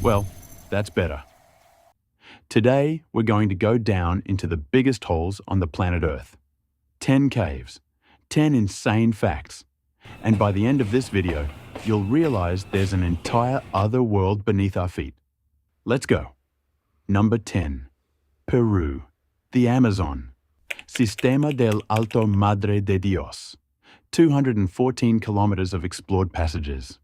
Well, that's better. Today, we're going to go down into the biggest holes on the planet Earth. 10 caves, 10 insane facts. And by the end of this video, you'll realize there's an entire other world beneath our feet. Let's go. Number 10. Peru, the Amazon. Sistema del Alto Madre de Dios. 214 kilometers of explored passages.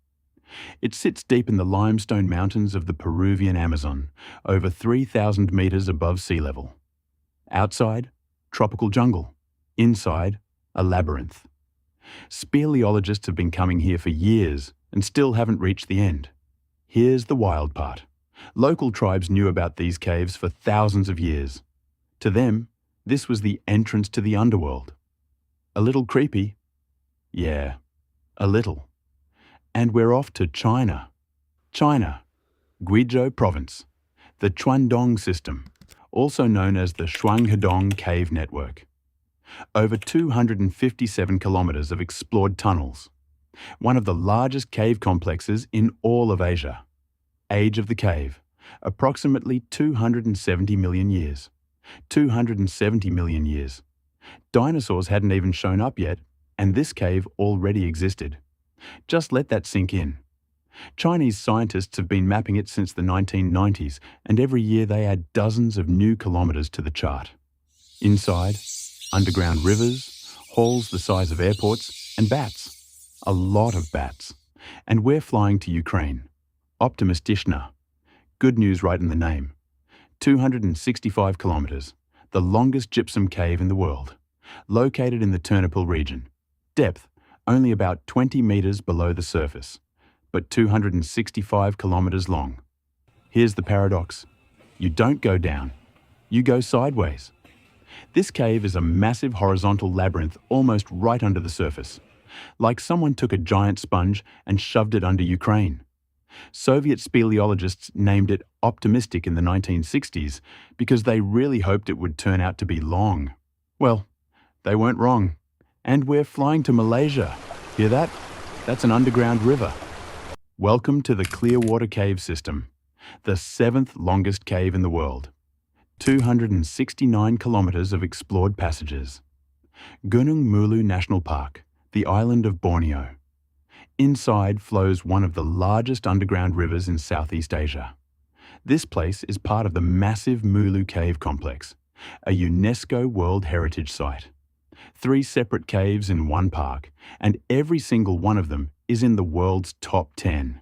It sits deep in the limestone mountains of the Peruvian Amazon, over 3,000 meters above sea level. Outside, tropical jungle. Inside, a labyrinth. Speleologists have been coming here for years and still haven't reached the end. Here's the wild part. Local tribes knew about these caves for thousands of years. To them, this was the entrance to the underworld. A little creepy? Yeah, a little. And we're off to China. China, Guizhou Province, the Chuandong System, also known as the Shuanghedong Cave Network. Over 257 kilometers of explored tunnels. One of the largest cave complexes in all of Asia. Age of the cave, approximately 270 million years. 270 million years. Dinosaurs hadn't even shown up yet, and this cave already existed. Just let that sink in. Chinese scientists have been mapping it since the 1990s, and every year they add dozens of new kilometers to the chart. Inside, underground rivers, halls the size of airports, and bats. A lot of bats. And we're flying to Ukraine. Optimistishna. Good news right in the name. 265 kilometers, the longest gypsum cave in the world. Located in the Ternopil region. Depth, only about 20 meters below the surface, but 265 kilometers long. Here's the paradox. You don't go down, you go sideways. This cave is a massive horizontal labyrinth almost right under the surface, like someone took a giant sponge and shoved it under Ukraine. Soviet speleologists named it optimistic in the 1960s because they really hoped it would turn out to be long. Well, they weren't wrong. And we're flying to Malaysia. Hear that? That's an underground river. Welcome to the Clearwater Cave System, the 7th longest cave in the world. 269 kilometers of explored passages. Gunung Mulu National Park, the island of Borneo. Inside flows one of the largest underground rivers in Southeast Asia. This place is part of the massive Mulu Cave Complex, a UNESCO World Heritage Site. 3 separate caves in one park, and every single one of them is in the world's top 10.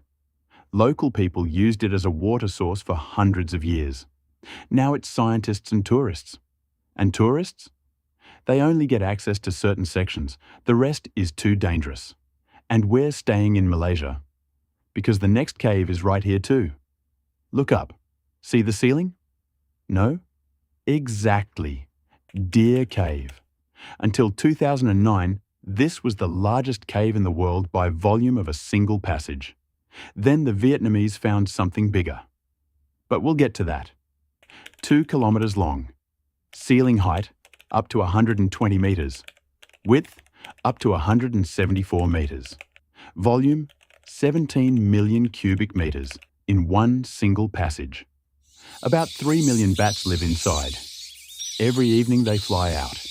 Local people used it as a water source for hundreds of years. Now it's scientists and tourists. And tourists? They only get access to certain sections. The rest is too dangerous. And we're staying in Malaysia, because the next cave is right here too. Look up. See the ceiling? No? Exactly. Deer Cave. Until 2009, this was the largest cave in the world by volume of a single passage. Then the Vietnamese found something bigger. But we'll get to that. 2 kilometers long. Ceiling height, up to 120 meters. Width, up to 174 meters. Volume, 17 million cubic meters in one single passage. About 3 million bats live inside. Every evening they fly out.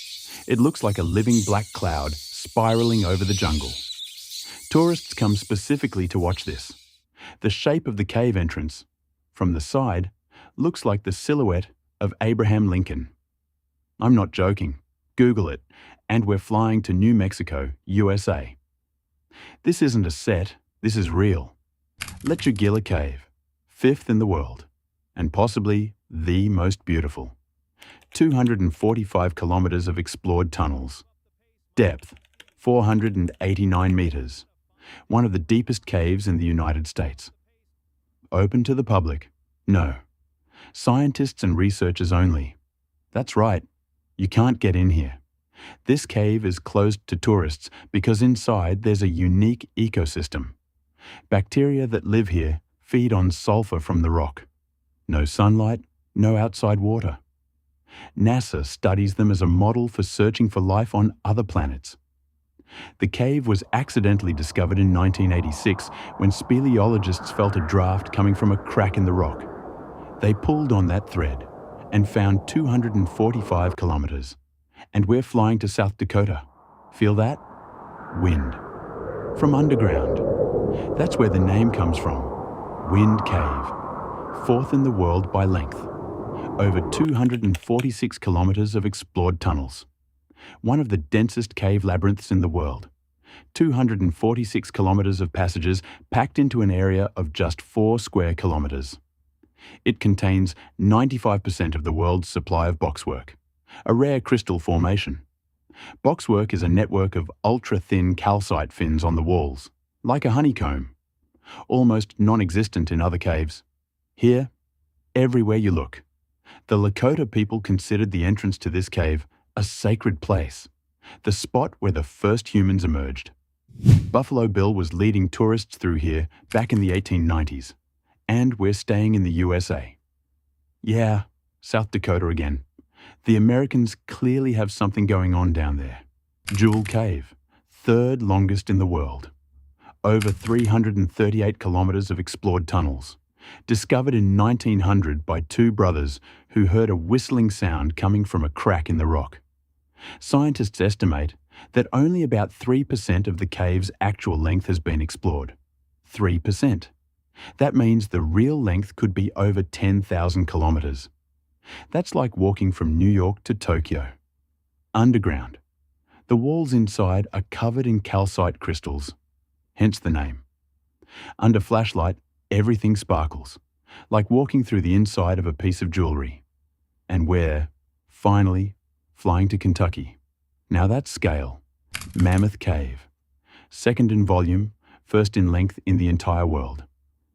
It looks like a living black cloud spiraling over the jungle. Tourists come specifically to watch this. The shape of the cave entrance, from the side, looks like the silhouette of Abraham Lincoln. I'm not joking. Google it, and we're flying to New Mexico, USA. This isn't a set, this is real. Lechuguilla Cave, 5th in the world, and possibly the most beautiful. 245 kilometers of explored tunnels. Depth, 489 meters. One of the deepest caves in the United States. Open to the public? No. Scientists and researchers only. That's right, you can't get in here. This cave is closed to tourists because inside there's a unique ecosystem. Bacteria that live here feed on sulfur from the rock. No sunlight, no outside water. NASA studies them as a model for searching for life on other planets. The cave was accidentally discovered in 1986 when speleologists felt a draft coming from a crack in the rock. They pulled on that thread and found 245 kilometers. And we're flying to South Dakota. Feel that? Wind. From underground. That's where the name comes from. Wind Cave. Fourth in the world by length. Over 246 kilometers of explored tunnels. One of the densest cave labyrinths in the world. 246 kilometers of passages packed into an area of just 4 square kilometers. It contains 95% of the world's supply of boxwork, a rare crystal formation. Boxwork is a network of ultra-thin calcite fins on the walls, like a honeycomb, almost non-existent in other caves. Here, everywhere you look. The Lakota people considered the entrance to this cave a sacred place, the spot where the first humans emerged. Buffalo Bill was leading tourists through here back in the 1890s, and we're staying in the USA. Yeah, South Dakota again. The Americans clearly have something going on down there. Jewel Cave, third longest in the world. Over 338 kilometers of explored tunnels. Discovered in 1900 by 2 brothers who heard a whistling sound coming from a crack in the rock. Scientists estimate that only about 3% of the cave's actual length has been explored. 3%. That means the real length could be over 10,000 kilometers. That's like walking from New York to Tokyo. Underground. The walls inside are covered in calcite crystals, hence the name. Under flashlight, everything sparkles, like walking through the inside of a piece of jewelry. And we're, finally, flying to Kentucky. Now that's scale. Mammoth Cave. Second in volume, first in length in the entire world.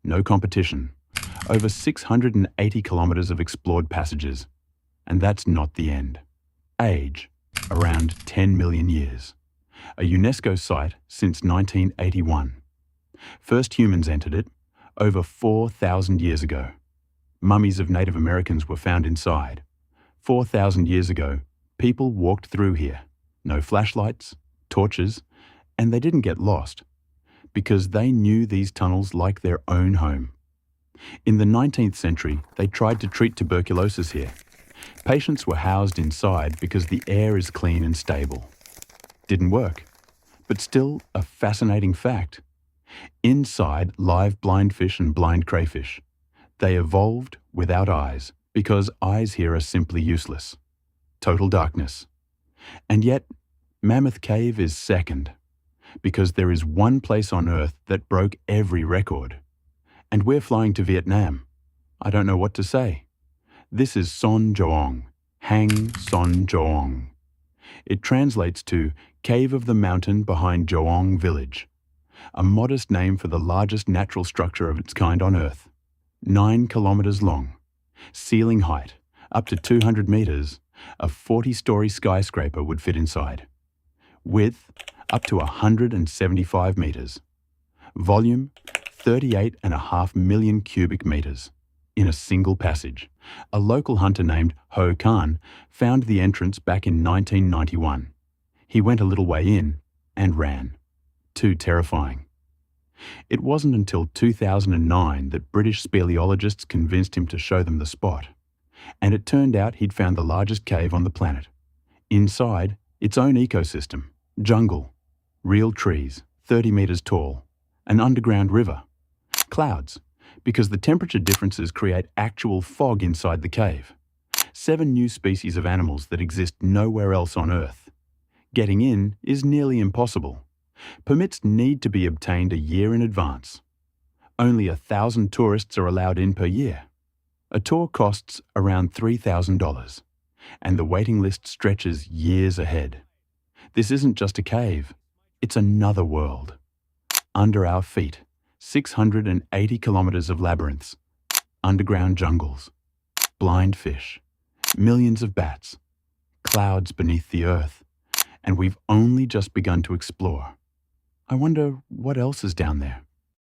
No competition. Over 680 kilometers of explored passages. And that's not the end. Age, around 10 million years. A UNESCO site since 1981. First humans entered it over 4,000 years ago. Mummies of Native Americans were found inside. 4,000 years ago, people walked through here. No flashlights, torches, and they didn't get lost because they knew these tunnels like their own home. In the 19th century, they tried to treat tuberculosis here. Patients were housed inside because the air is clean and stable. Didn't work, but still a fascinating fact. Inside live blind fish and blind crayfish. They evolved without eyes because eyes here are simply useless. Total darkness. And yet, Mammoth Cave is second because there is one place on Earth that broke every record. And we're flying to Vietnam. I don't know what to say. This is Son Joong, Hang Son Joong. It translates to Cave of the Mountain Behind Joong Village, a modest name for the largest natural structure of its kind on Earth. 9 kilometers long, ceiling height, up to 200 meters, a 40-story skyscraper would fit inside. Width, up to 175 meters. Volume, 38.5 million cubic meters. In a single passage. A local hunter named Ho Khan found the entrance back in 1991. He went a little way in and ran. Too terrifying. It wasn't until 2009 that British speleologists convinced him to show them the spot. And it turned out he'd found the largest cave on the planet. Inside, its own ecosystem, jungle, real trees, 30 meters tall, an underground river, clouds, because the temperature differences create actual fog inside the cave. 7 new species of animals that exist nowhere else on Earth. Getting in is nearly impossible. Permits need to be obtained a year in advance. Only 1,000 tourists are allowed in per year. A tour costs around $3,000, and the waiting list stretches years ahead. This isn't just a cave, it's another world. Under our feet, 680 kilometers of labyrinths, underground jungles, blind fish, millions of bats, clouds beneath the earth, and we've only just begun to explore. I wonder what else is down there.